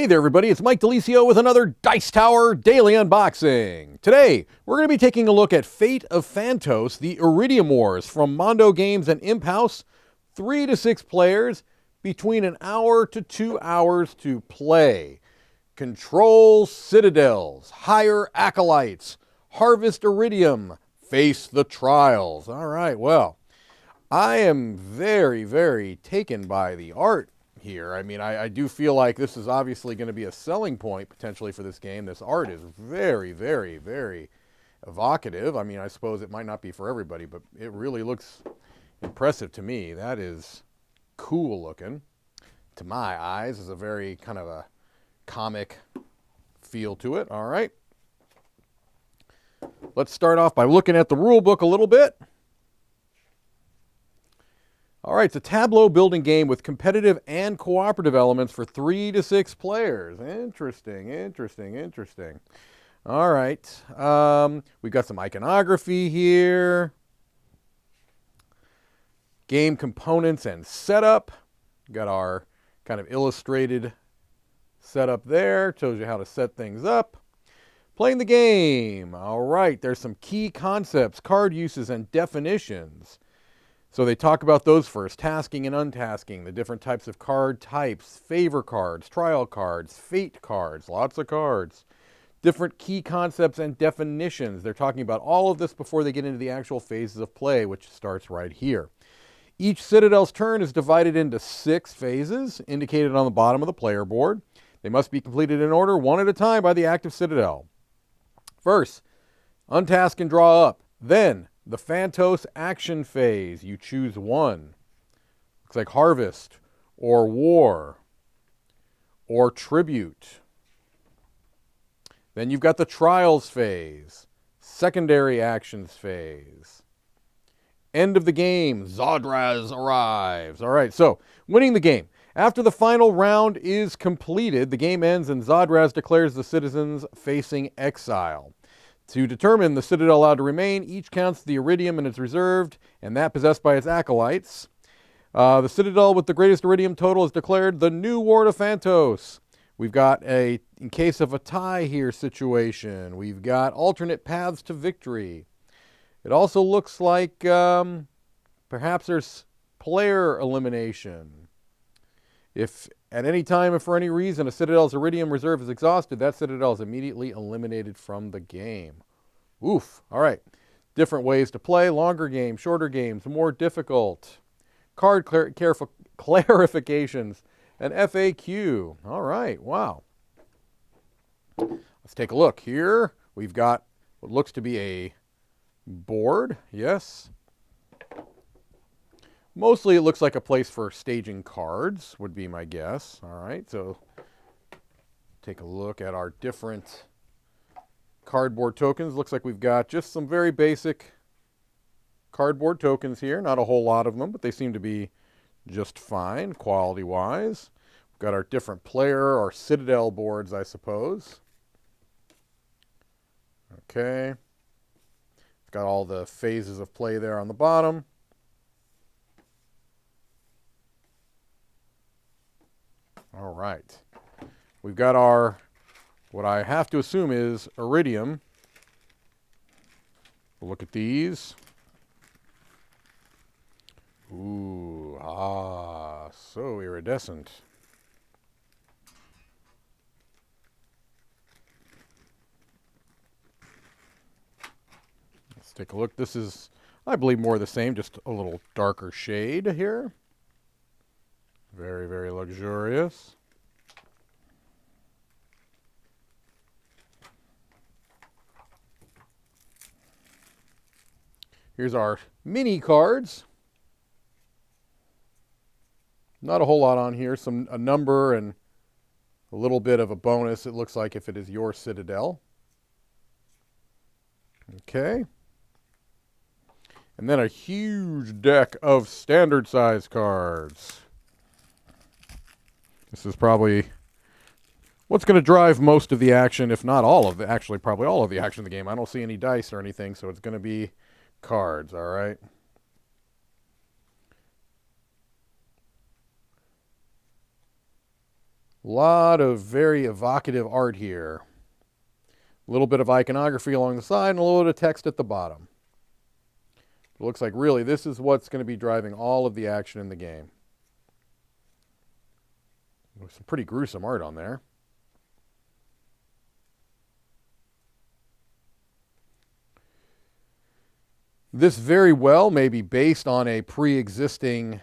there, everybody. It's Mike Delisio with another Dice Tower Daily Unboxing. Today, we're going to be taking a look at Fate of Fantos, the Iridium Wars from Mondo Games and Imp House. 3 to 6 players, between an hour to 2 hours to play. Control citadels, hire acolytes, harvest iridium, face the trials. All right, well, I am very, very taken by the art here. I mean, I do feel like this is obviously going to be a selling point potentially for this game. This art is very, very, very evocative. I mean, I suppose it might not be for everybody, but it really looks impressive to me. That is cool looking. To my eyes, is a very kind of a comic feel to it. All right. Let's start off by looking at the rule book a little bit. All right, it's a tableau building game with competitive and cooperative elements for 3 to 6 players. Interesting, interesting, interesting. All right, we've got some iconography here. Game components and setup. Got our kind of illustrated setup there. Shows you how to set things up. Playing the game. All right, there's some key concepts, card uses, and definitions. So they talk about those first, tasking and untasking, the different types of card types, favor cards, trial cards, fate cards, lots of cards, different key concepts and definitions. They're talking about all of this before they get into the actual phases of play, which starts right here. Each citadel's turn is divided into 6 phases, indicated on the bottom of the player board. They must be completed in order, one at a time, by the active citadel. First, untask and draw up. Then, the Fantos action phase. You choose one. Looks like harvest, or war, or tribute. Then you've got the trials phase, secondary actions phase. End of the game, Zodraz arrives. All right, so winning the game. After the final round is completed, the game ends and Zodraz declares the citizens facing exile. To determine the citadel allowed to remain, each counts the iridium in its reserved and that possessed by its acolytes. The citadel with the greatest iridium total is declared the new ward of Fantos. We've got a, in case of a tie here situation, we've got alternate paths to victory. It also looks like perhaps there's player elimination. If at any time and for any reason a citadel's iridium reserve is exhausted, that citadel is immediately eliminated from the game. Oof. All right. Different ways to play. Longer games, shorter games, more difficult. Card clarifications, and FAQ. All right. Wow. Let's take a look here. We've got what looks to be a board. Yes. Mostly it looks like a place for staging cards, would be my guess. All right, so take a look at our different cardboard tokens. Looks like we've got just some very basic cardboard tokens here. Not a whole lot of them, but they seem to be just fine, quality-wise. We've got our different player or citadel boards, I suppose. Okay. We've got all the phases of play there on the bottom. All right. We've got our, what I have to assume is iridium. We'll look at these. Ooh, so iridescent. Let's take a look. This is, I believe, more of the same, just a little darker shade here. Very, very luxurious. Here's our mini cards. Not a whole lot on here. A number and a little bit of a bonus, it looks like, if it is your citadel. Okay. And then a huge deck of standard size cards. This is probably what's going to drive most of the action, if not all of it. Actually, probably all of the action of the game. I don't see any dice or anything, so it's going to be cards, all right? A lot of very evocative art here. A little bit of iconography along the side and a little bit of text at the bottom. It looks like really this is what's going to be driving all of the action in the game. There's some pretty gruesome art on there. This very well may be based on a pre-existing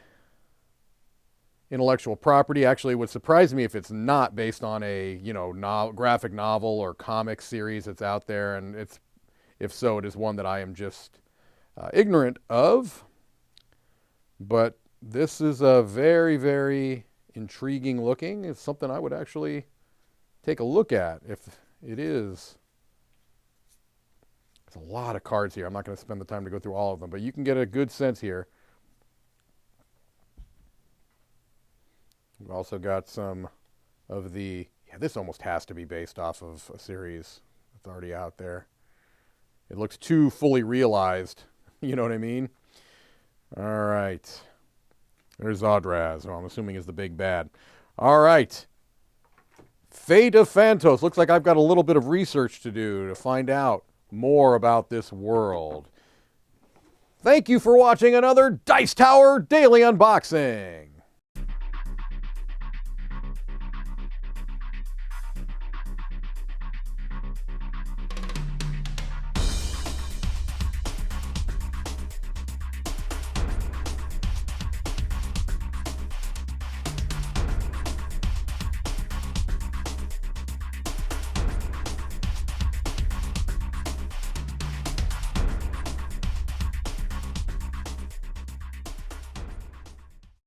intellectual property. Actually, it would surprise me if it's not based on a, graphic novel or comic series that's out there, and if so, it is one that I am just ignorant of. But this is a very, very intriguing looking. It's something I would actually take a look at if it is. There's a lot of cards here. I'm not going to spend the time to go through all of them, but you can get a good sense here. We've also got some of the, this almost has to be based off of a series that's already out there. It looks too fully realized. You know what I mean? All right. There's Zodraz, who I'm assuming is the big bad. All right. Fate of Fantos. Looks like I've got a little bit of research to do to find out more about this world. Thank you for watching another Dice Tower Daily Unboxing.